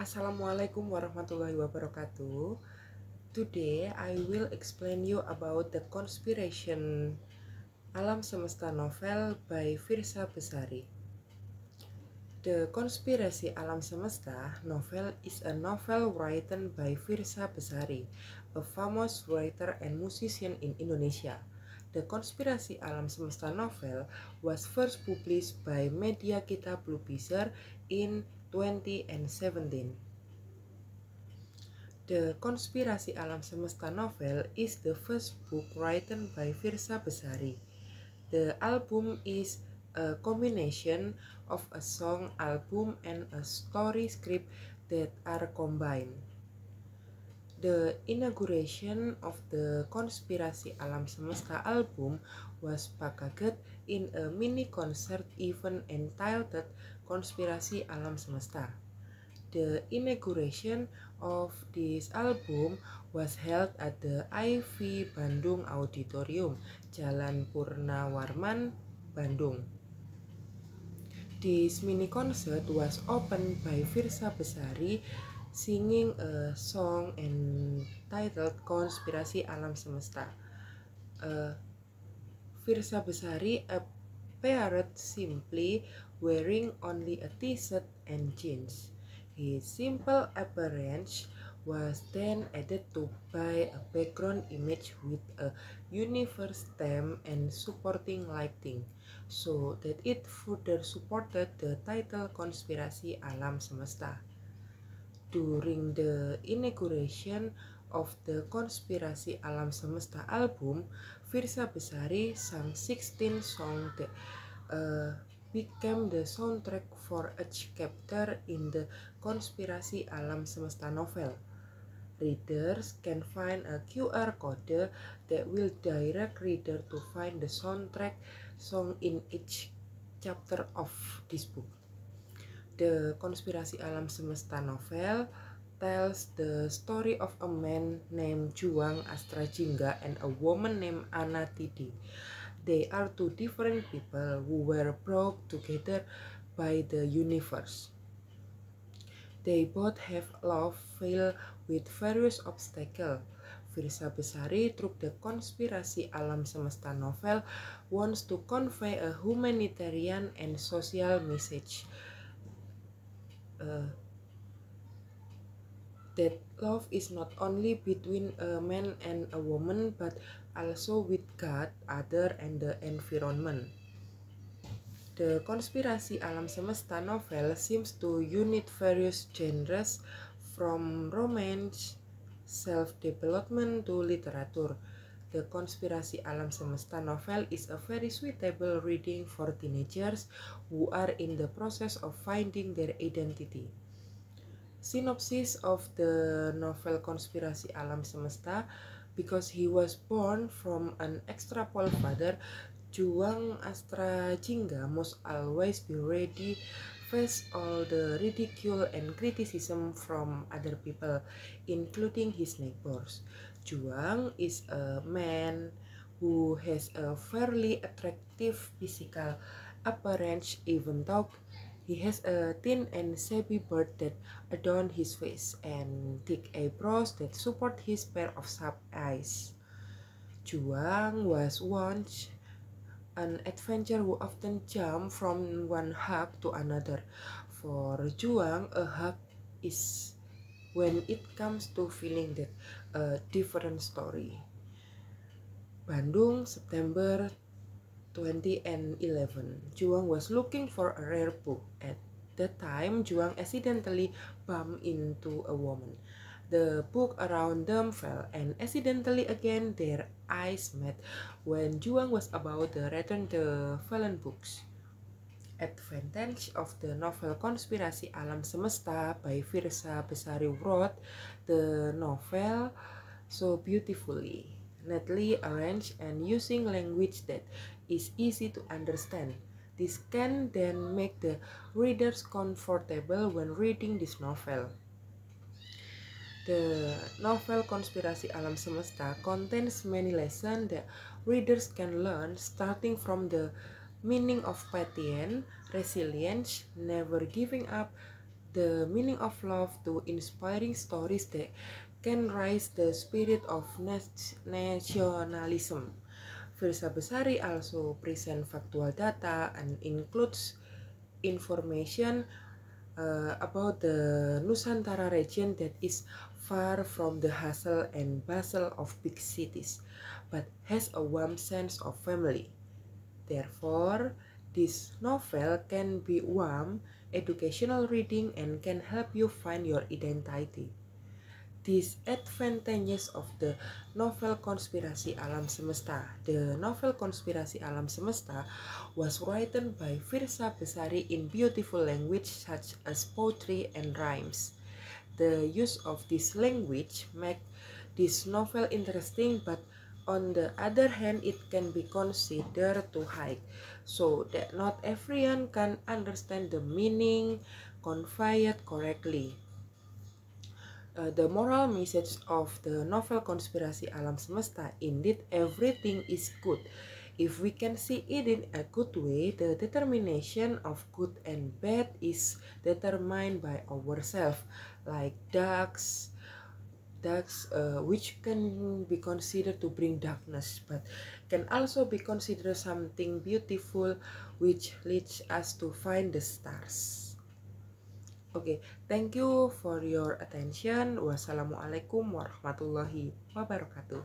Assalamualaikum warahmatullahi wabarakatuh. Today I will explain you about the conspiration Alam Semesta novel by Firsa Besari. The Conspiracy Alam Semesta novel is a novel written by Firsa Besari, a famous writer and musician in Indonesia. The Conspiracy Alam Semesta novel was first published by Media Kitab Lubisar in 2017. The Konspirasi Alam Semesta novel is the first book written by Firsa Besari. The album is a combination of a song album and a story script that are combined. The inauguration of the Konspirasi Alam Semesta album was packaged in a mini concert event entitled Konspirasi Alam Semesta. The inauguration of this album was held at the IV Bandung Auditorium, Jalan Purnawarman, Bandung. This mini concert was opened by Firsa Besari singing a song entitled Konspirasi Alam Semesta. Firsa Besari appeared simply wearing only a t-shirt and jeans. His simple appearance was then added to by a background image with a universe theme and supporting lighting, so that it further supported the title Konspirasi Alam Semesta. During the inauguration of the Konspirasi Alam Semesta album, Firsa Besari sang 16 songs that became the soundtrack for each chapter in the Konspirasi Alam Semesta novel. Readers can find a QR code that will direct reader to find the soundtrack song in each chapter of this book. The Konspirasi Alam Semesta novel tells the story of a man named Juang Astrajingga and a woman named Anna Tidi. They are two different people who were brought together by the universe. They both have love filled with various obstacles. Firsa Besari, through the Konspirasi Alam Semesta novel, wants to convey a humanitarian and social message. That love is not only between a man and a woman, but also with God, other, and the environment. The Konspirasi Alam Semesta novel seems to unite various genres from romance, self-development to literature. The Konspirasi Alam Semesta novel is a very suitable reading for teenagers who are in the process of finding their identity. Synopsis of the novel Konspirasi Alam Semesta. Because he was born from an extrapole father, Juang Astrajingga must always be ready face all the ridicule and criticism from other people, including his neighbors. Juang is a man who has a fairly attractive physical appearance, even though he has a thin and shabby beard that adorn his face and thick eyebrows that support his pair of sharp eyes. Juang was once an adventurer who often jumped from one hug to another. For Juang, a hug is when it comes to feeling that a different story. Bandung, September 2011. Juang was looking for a rare book. At the time, Juang accidentally bumped into a woman. The book around them fell, and accidentally again their eyes met when Juang was about to return the fallen books. Advantage of the novel Konspirasi Alam Semesta by Firsa Besari wrote the novel so beautifully, neatly arranged, and using language that is easy to understand. This can then make the readers comfortable when reading this novel. The novel Konspirasi Alam Semesta contains many lessons that readers can learn, starting from the meaning of patience, resilience, never giving up, the meaning of love to inspiring stories that can raise the spirit of nationalism. Firsa Besari also present factual data and includes information about the Nusantara region that is far from the hustle and bustle of big cities, but has a warm sense of family. Therefore, this novel can be warm, educational reading and can help you find your identity. Disadvantages of the novel Konspirasi Alam Semesta. The novel Konspirasi Alam Semesta was written by Firsa Besari in beautiful language such as poetry and rhymes. The use of this language make this novel interesting, but on the other hand it can be considered too high, so that not everyone can understand the meaning conveyed correctly. The moral message of the novel Konspirasi Alam Semesta, indeed everything is good. If we can see it in a good way, the determination of good and bad is determined by ourselves, like ducks, which can be considered to bring darkness, but can also be considered something beautiful, which leads us to find the stars. Okay, thank you for your attention. Wassalamualaikum warahmatullahi wabarakatuh.